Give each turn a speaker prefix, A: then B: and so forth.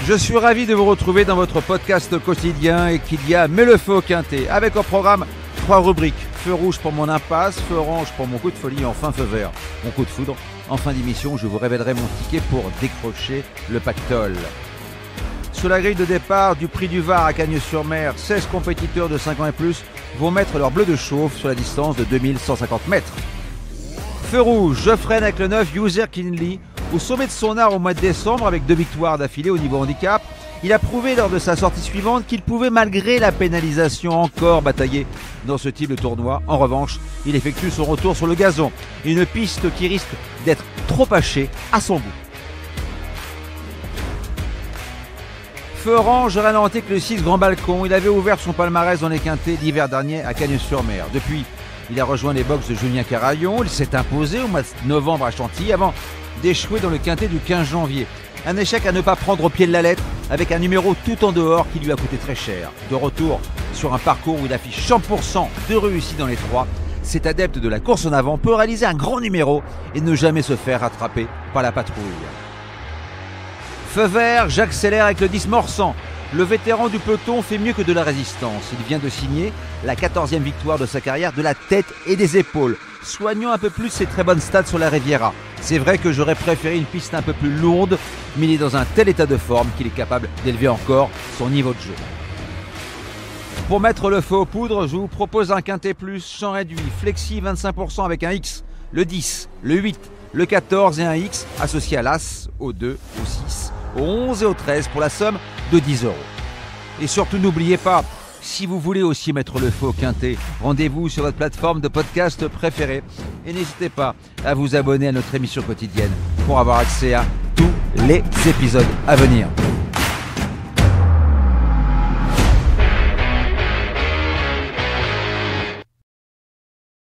A: Je suis ravi de vous retrouver dans votre podcast quotidien et qu'il y a Mais le feu au quintet, avec au programme 3 rubriques. Feu rouge pour mon impasse, feu orange pour mon coup de folie et enfin feu vert, mon coup de foudre. En fin d'émission, je vous révélerai mon ticket pour décrocher le pactole. Sur la grille de départ du prix du Var à Cagnes-sur-Mer, 16 compétiteurs de 5 ans et plus vont mettre leur bleu de chauffe sur la distance de 2150 mètres. Feu rouge, je freine avec le 9 User Kinley. Au sommet de son art au mois de décembre, avec 2 victoires d'affilée au niveau handicap, il a prouvé lors de sa sortie suivante qu'il pouvait, malgré la pénalisation, encore batailler dans ce type de tournoi. En revanche, il effectue son retour sur le gazon, une piste qui risque d'être trop hachée à son goût. Feu orange ralentit que le 6 Grand Balcon. Il avait ouvert son palmarès dans les quintets l'hiver dernier à Cagnes-sur-Mer. Depuis, il a rejoint les box de Julien Carayon. Il s'est imposé au mois de novembre à Chantilly avant d'échouer dans le quintet du 15 janvier. Un échec à ne pas prendre au pied de la lettre avec un numéro tout en dehors qui lui a coûté très cher. De retour sur un parcours où il affiche 100% de réussite dans les 3, cet adepte de la course en avant peut réaliser un grand numéro et ne jamais se faire rattraper par la patrouille. Feu vert, j'accélère avec le 10 Morsan. Le vétéran du peloton fait mieux que de la résistance. Il vient de signer la 14e victoire de sa carrière de la tête et des épaules. Soignons un peu plus ses très bonnes stats sur la Riviera. C'est vrai que j'aurais préféré une piste un peu plus lourde, mais il est dans un tel état de forme qu'il est capable d'élever encore son niveau de jeu. Pour mettre le feu aux poudres, je vous propose un quintet plus, champ réduit, flexi 25% avec un X, le 10, le 8, le 14 et un X associé à l'As, au 2, au 6, au 11 et au 13 pour la somme de 10 €. Et surtout n'oubliez pas, si vous voulez aussi mettre le feu au quintet, rendez-vous sur votre plateforme de podcast préférée et n'hésitez pas à vous abonner à notre émission quotidienne pour avoir accès à tous les épisodes à venir.